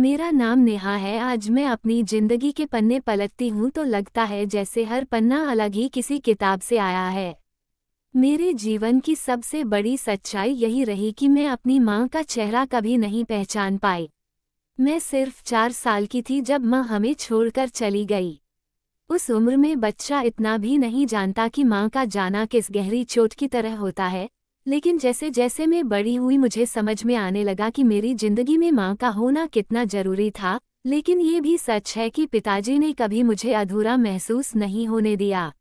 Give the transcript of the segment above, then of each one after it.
मेरा नाम नेहा है। आज मैं अपनी जिंदगी के पन्ने पलटती हूँ तो लगता है जैसे हर पन्ना अलग ही किसी किताब से आया है। मेरे जीवन की सबसे बड़ी सच्चाई यही रही कि मैं अपनी माँ का चेहरा कभी नहीं पहचान पाई। मैं सिर्फ 4 साल की थी जब माँ हमें छोड़कर चली गई। उस उम्र में बच्चा इतना भी नहीं जानता कि माँ का जाना किस गहरी चोट की तरह होता है, लेकिन जैसे जैसे मैं बड़ी हुई मुझे समझ में आने लगा कि मेरी जिंदगी में माँ का होना कितना जरूरी था। लेकिन ये भी सच है कि पिताजी ने कभी मुझे अधूरा महसूस नहीं होने दिया।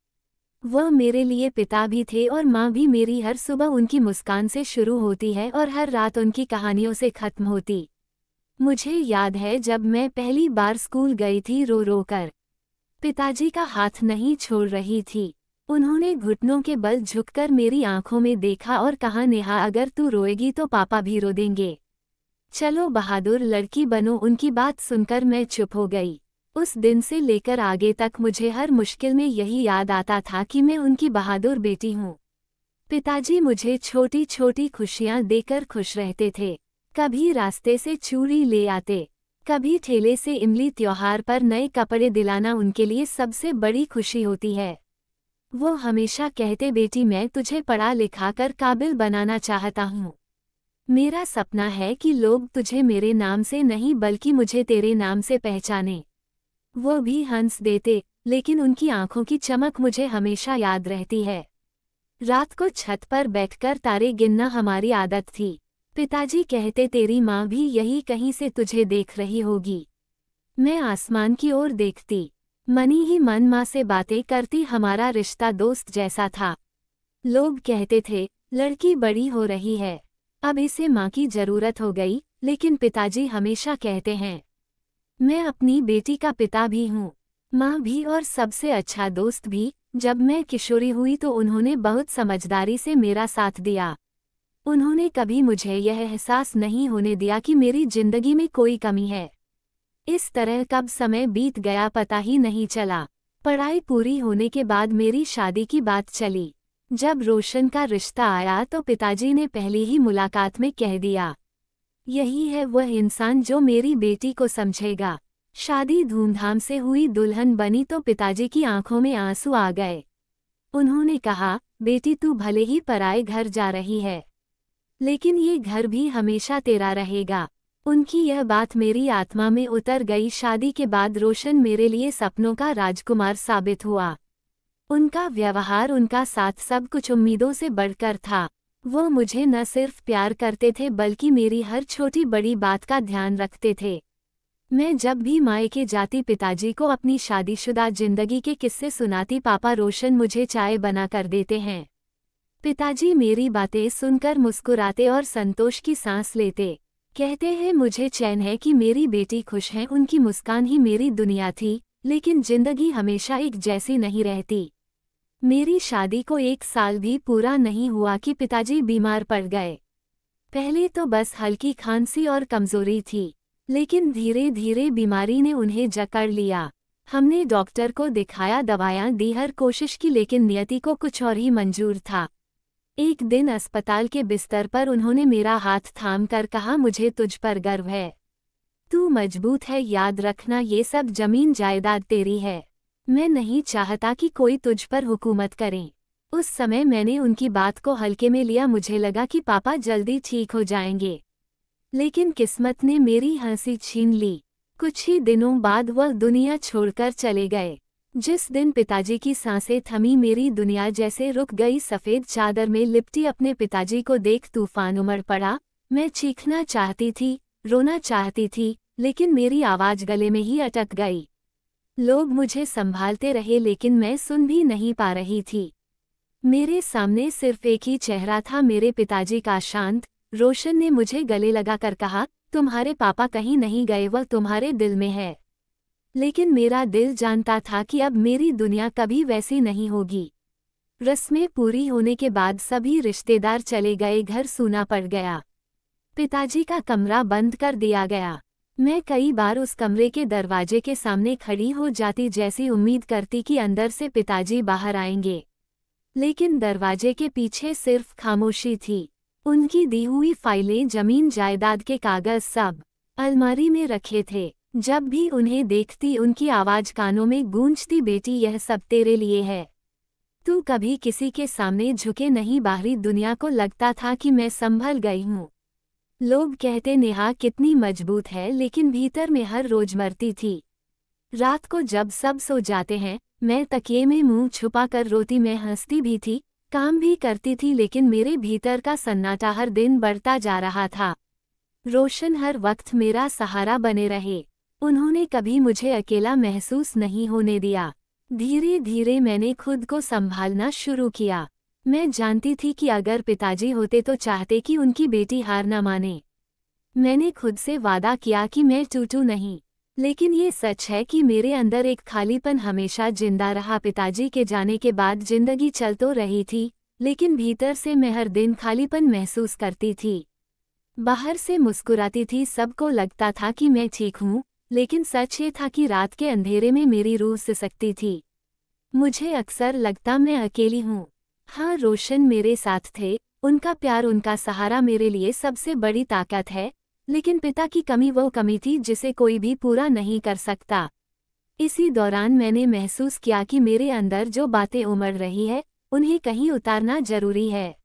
वह मेरे लिए पिता भी थे और माँ भी। मेरी हर सुबह उनकी मुस्कान से शुरू होती है और हर रात उनकी कहानियों से खत्म होती। मुझे याद है जब मैं पहली बार स्कूल गई थी रो रो कर। पिताजी का हाथ नहीं छोड़ रही थी। उन्होंने घुटनों के बल झुककर मेरी आंखों में देखा और कहा, नेहा अगर तू रोएगी तो पापा भी रो देंगे। चलो बहादुर लड़की बनो। उनकी बात सुनकर मैं चुप हो गई। उस दिन से लेकर आगे तक मुझे हर मुश्किल में यही याद आता था कि मैं उनकी बहादुर बेटी हूँ। पिताजी मुझे छोटी छोटी खुशियाँ देकर खुश रहते थे। कभी रास्ते से चूड़ी ले आते, कभी ठेले से इमली। त्योहार पर नए कपड़े दिलाना उनके लिए सबसे बड़ी खुशी होती है। वो हमेशा कहते, बेटी मैं तुझे पढ़ा लिखा कर काबिल बनाना चाहता हूँ। मेरा सपना है कि लोग तुझे मेरे नाम से नहीं बल्कि मुझे तेरे नाम से पहचाने। वो भी हंस देते, लेकिन उनकी आंखों की चमक मुझे हमेशा याद रहती है। रात को छत पर बैठकर तारे गिनना हमारी आदत थी। पिताजी कहते, तेरी माँ भी यही कहीं से तुझे देख रही होगी। मैं आसमान की ओर देखती, मनी ही मन माँ से बातें करती। हमारा रिश्ता दोस्त जैसा था। लोग कहते थे, लड़की बड़ी हो रही है, अब इसे माँ की जरूरत हो गई। लेकिन पिताजी हमेशा कहते हैं, मैं अपनी बेटी का पिता भी हूँ, माँ भी और सबसे अच्छा दोस्त भी। जब मैं किशोरी हुई तो उन्होंने बहुत समझदारी से मेरा साथ दिया। उन्होंने कभी मुझे यह एहसास नहीं होने दिया कि मेरी जिंदगी में कोई कमी है। इस तरह कब समय बीत गया पता ही नहीं चला। पढ़ाई पूरी होने के बाद मेरी शादी की बात चली। जब रोशन का रिश्ता आया तो पिताजी ने पहली ही मुलाकात में कह दिया, यही है वह इंसान जो मेरी बेटी को समझेगा। शादी धूमधाम से हुई, दुल्हन बनी तो पिताजी की आंखों में आंसू आ गए। उन्होंने कहा, बेटी तू भले ही पराए घर जा रही है, लेकिन ये घर भी हमेशा तेरा रहेगा। उनकी यह बात मेरी आत्मा में उतर गई। शादी के बाद रोशन मेरे लिए सपनों का राजकुमार साबित हुआ। उनका व्यवहार, उनका साथ, सब कुछ उम्मीदों से बढ़कर था। वो मुझे न सिर्फ प्यार करते थे बल्कि मेरी हर छोटी बड़ी बात का ध्यान रखते थे। मैं जब भी मायके जाती पिताजी को अपनी शादीशुदा जिंदगी के किस्से सुनाती। पापा रोशन मुझे चाय बना कर देते हैं। पिताजी मेरी बातें सुनकर मुस्कुराते और संतोष की सांस लेते। कहते हैं, मुझे चैन है कि मेरी बेटी खुश है। उनकी मुस्कान ही मेरी दुनिया थी। लेकिन जिंदगी हमेशा एक जैसी नहीं रहती। मेरी शादी को 1 साल भी पूरा नहीं हुआ कि पिताजी बीमार पड़ गए। पहले तो बस हल्की खांसी और कमजोरी थी, लेकिन धीरे धीरे बीमारी ने उन्हें जकड़ लिया। हमने डॉक्टर को दिखाया, दवायां दी, हर कोशिश की, लेकिन नियति को कुछ और ही मंजूर था। एक दिन अस्पताल के बिस्तर पर उन्होंने मेरा हाथ थाम कर कहा, मुझे तुझ पर गर्व है। तू मजबूत है, याद रखना ये सब जमीन जायदाद तेरी है। मैं नहीं चाहता कि कोई तुझ पर हुकूमत करे। उस समय मैंने उनकी बात को हल्के में लिया। मुझे लगा कि पापा जल्दी ठीक हो जाएंगे, लेकिन किस्मत ने मेरी हंसी छीन ली। कुछ ही दिनों बाद वह दुनिया छोड़कर चले गए। जिस दिन पिताजी की सांसें थमी, मेरी दुनिया जैसे रुक गई। सफेद चादर में लिपटी अपने पिताजी को देख तूफान उमड़ पड़ा। मैं चीखना चाहती थी, रोना चाहती थी, लेकिन मेरी आवाज गले में ही अटक गई। लोग मुझे संभालते रहे, लेकिन मैं सुन भी नहीं पा रही थी। मेरे सामने सिर्फ एक ही चेहरा था, मेरे पिताजी का, शांत। रोशन ने मुझे गले लगाकर कहा, तुम्हारे पापा कहीं नहीं गए, वह तुम्हारे दिल में है। लेकिन मेरा दिल जानता था कि अब मेरी दुनिया कभी वैसी नहीं होगी। रस्में पूरी होने के बाद सभी रिश्तेदार चले गए, घर सूना पड़ गया। पिताजी का कमरा बंद कर दिया गया। मैं कई बार उस कमरे के दरवाजे के सामने खड़ी हो जाती, जैसी उम्मीद करती कि अंदर से पिताजी बाहर आएंगे। लेकिन दरवाजे के पीछे सिर्फ खामोशी थी। उनकी दी हुई फाइलें, जमीन जायदाद के कागज, सब अलमारी में रखे थे। जब भी उन्हें देखती उनकी आवाज कानों में गूंजती, बेटी यह सब तेरे लिए है। तू कभी किसी के सामने झुके नहीं, बाहरी दुनिया को लगता था कि मैं संभल गई हूँ। लोग कहते नेहा कितनी मजबूत है, लेकिन भीतर में हर रोज मरती थी। रात को जब सब सो जाते हैं, मैं तकिए में मुंह छुपाकर रोती। मैं हंसती भी थी, काम भी करती थी, लेकिन मेरे भीतर का सन्नाटा हर दिन बढ़ता जा रहा था। रोशन हर वक्त मेरा सहारा बने रहे। उन्होंने कभी मुझे अकेला महसूस नहीं होने दिया। धीरे धीरे मैंने खुद को संभालना शुरू किया। मैं जानती थी कि अगर पिताजी होते तो चाहते कि उनकी बेटी हार न माने। मैंने खुद से वादा किया कि मैं टूटूं नहीं। लेकिन ये सच है कि मेरे अंदर एक खालीपन हमेशा जिंदा रहा। पिताजी के जाने के बाद जिंदगी चल तो रही थी, लेकिन भीतर से मैं हर दिन खालीपन महसूस करती थी। बाहर से मुस्कुराती थी, सबको लगता था कि मैं ठीक हूँ, लेकिन सच ये था कि रात के अंधेरे में मेरी रूह सिसकती थी। मुझे अक्सर लगता मैं अकेली हूँ। हाँ, रोशन मेरे साथ थे, उनका प्यार, उनका सहारा मेरे लिए सबसे बड़ी ताकत है, लेकिन पिता की कमी वो कमी थी जिसे कोई भी पूरा नहीं कर सकता। इसी दौरान मैंने महसूस किया कि मेरे अंदर जो बातें उमड़ रही है, उन्हें कहीं उतारना जरूरी है।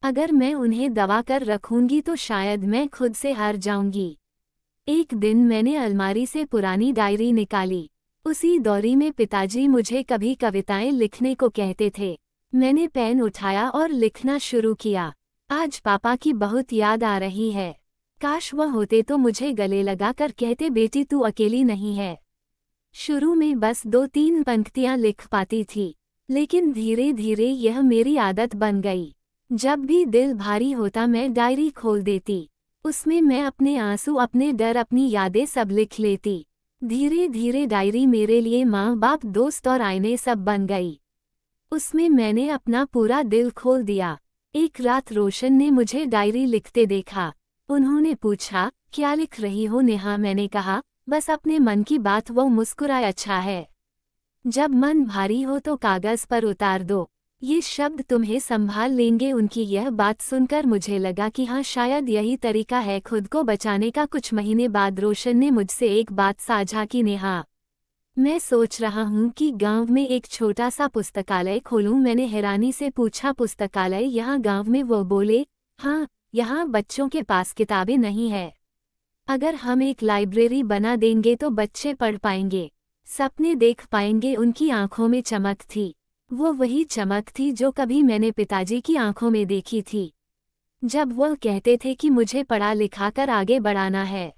अगर मैं उन्हें दबा कर रखूंगी तो शायद मैं खुद से हार जाऊंगी। एक दिन मैंने अलमारी से पुरानी डायरी निकाली। उसी दौरी में पिताजी मुझे कभी कविताएं लिखने को कहते थे। मैंने पेन उठाया और लिखना शुरू किया। आज पापा की बहुत याद आ रही है। काश वह होते तो मुझे गले लगाकर कहते, बेटी तू अकेली नहीं है। शुरू में बस 2-3 पंक्तियां लिख पाती थी, लेकिन धीरे धीरे यह मेरी आदत बन गई। जब भी दिल भारी होता मैं डायरी खोल देती। उसमें मैं अपने आंसू, अपने डर, अपनी यादें सब लिख लेती। धीरे धीरे डायरी मेरे लिए माँ बाप, दोस्त और आईने सब बन गई। उसमें मैंने अपना पूरा दिल खोल दिया। एक रात रोशन ने मुझे डायरी लिखते देखा। उन्होंने पूछा, क्या लिख रही हो नेहा? मैंने कहा, बस अपने मन की बात। वो मुस्कुराए, अच्छा है, जब मन भारी हो तो कागज पर उतार दो, ये शब्द तुम्हें संभाल लेंगे। उनकी यह बात सुनकर मुझे लगा कि हाँ, शायद यही तरीका है खुद को बचाने का। कुछ महीने बाद रोशन ने मुझसे एक बात साझा की, नेहा मैं सोच रहा हूँ कि गांव में एक छोटा सा पुस्तकालय खोलूं। मैंने हैरानी से पूछा, पुस्तकालय यहाँ गांव में? वो बोले, हाँ, यहाँ बच्चों के पास किताबें नहीं है। अगर हम एक लाइब्रेरी बना देंगे तो बच्चे पढ़ पाएंगे, सपने देख पाएंगे। उनकी आंखों में चमक थी, वो वही चमक थी जो कभी मैंने पिताजी की आंखों में देखी थी, जब वह कहते थे कि मुझे पढ़ा लिखा कर आगे बढ़ाना है।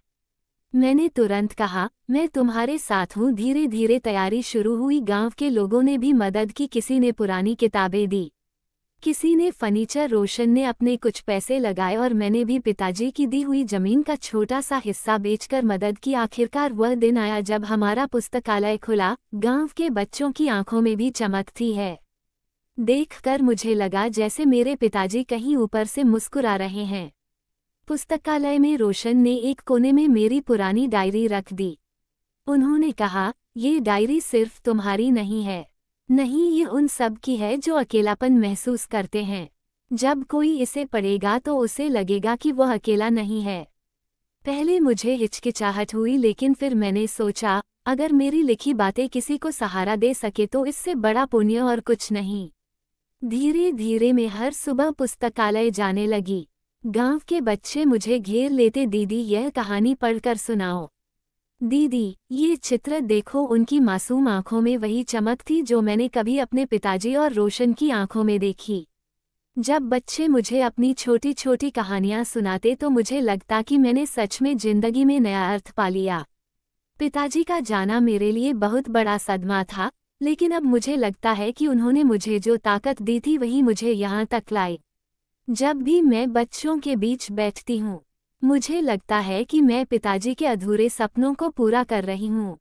मैंने तुरंत कहा, मैं तुम्हारे साथ हूँ। धीरे धीरे तैयारी शुरू हुई। गांव के लोगों ने भी मदद की। किसी ने पुरानी किताबें दी, किसी ने फर्नीचर। रोशन ने अपने कुछ पैसे लगाए और मैंने भी पिताजी की दी हुई जमीन का छोटा सा हिस्सा बेचकर मदद की। आखिरकार वह दिन आया जब हमारा पुस्तकालय खुला। गांव के बच्चों की आंखों में भी चमक थी है। देखकर मुझे लगा जैसे मेरे पिताजी कहीं ऊपर से मुस्कुरा रहे हैं। पुस्तकालय में रोशन ने एक कोने में मेरी पुरानी डायरी रख दी। उन्होंने कहा, ये डायरी सिर्फ तुम्हारी नहीं है। नहीं, ये उन सब की है जो अकेलापन महसूस करते हैं। जब कोई इसे पढ़ेगा तो उसे लगेगा कि वह अकेला नहीं है। पहले मुझे हिचकिचाहट हुई, लेकिन फिर मैंने सोचा, अगर मेरी लिखी बातें किसी को सहारा दे सके तो इससे बड़ा पुण्य और कुछ नहीं। धीरे धीरे मैं हर सुबह पुस्तकालय जाने लगी। गांव के बच्चे मुझे घेर लेते, दीदी यह कहानी पढ़कर सुनाओ, दीदी ये चित्र देखो। उनकी मासूम आंखों में वही चमक थी जो मैंने कभी अपने पिताजी और रोशन की आंखों में देखी। जब बच्चे मुझे अपनी छोटी छोटी कहानियां सुनाते तो मुझे लगता कि मैंने सच में जिंदगी में नया अर्थ पा लिया। पिताजी का जाना मेरे लिए बहुत बड़ा सदमा था, लेकिन अब मुझे लगता है कि उन्होंने मुझे जो ताकत दी थी वही मुझे यहाँ तक लाई। जब भी मैं बच्चों के बीच बैठती हूँ, मुझे लगता है कि मैं पिताजी के अधूरे सपनों को पूरा कर रही हूँ।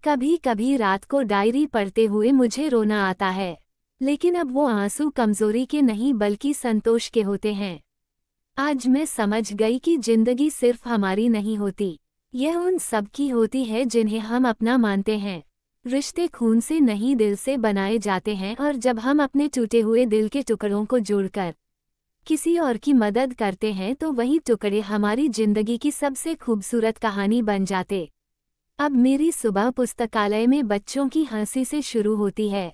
कभी कभी रात को डायरी पढ़ते हुए मुझे रोना आता है, लेकिन अब वो आंसू कमजोरी के नहीं बल्कि संतोष के होते हैं। आज मैं समझ गई कि जिंदगी सिर्फ हमारी नहीं होती, यह उन सब की होती है जिन्हें हम अपना मानते हैं। रिश्ते खून से नहीं दिल से बनाए जाते हैं, और जब हम अपने टूटे हुए दिल के टुकड़ों को जोड़कर किसी और की मदद करते हैं तो वही टुकड़े हमारी जिंदगी की सबसे खूबसूरत कहानी बन जाते। अब मेरी सुबह पुस्तकालय में बच्चों की हंसी से शुरू होती है।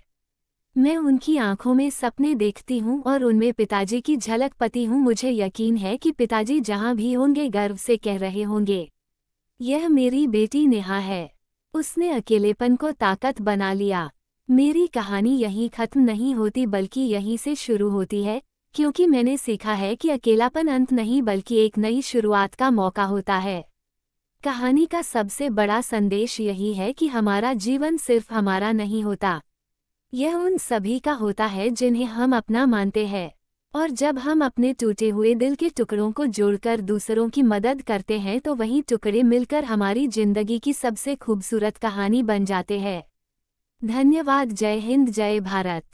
मैं उनकी आंखों में सपने देखती हूँ और उनमें पिताजी की झलक पाती हूँ। मुझे यकीन है कि पिताजी जहाँ भी होंगे गर्व से कह रहे होंगे, यह मेरी बेटी नेहा है। उसने अकेलेपन को ताकत बना लिया। मेरी कहानी यहीं खत्म नहीं होती बल्कि यहीं से शुरू होती है, क्योंकि मैंने सीखा है कि अकेलापन अंत नहीं बल्कि एक नई शुरुआत का मौका होता है। कहानी का सबसे बड़ा संदेश यही है कि हमारा जीवन सिर्फ हमारा नहीं होता, यह उन सभी का होता है जिन्हें हम अपना मानते हैं। और जब हम अपने टूटे हुए दिल के टुकड़ों को जोड़कर दूसरों की मदद करते हैं तो वही टुकड़े मिलकर हमारी जिंदगी की सबसे खूबसूरत कहानी बन जाते हैं। धन्यवाद। जय हिंद, जय भारत।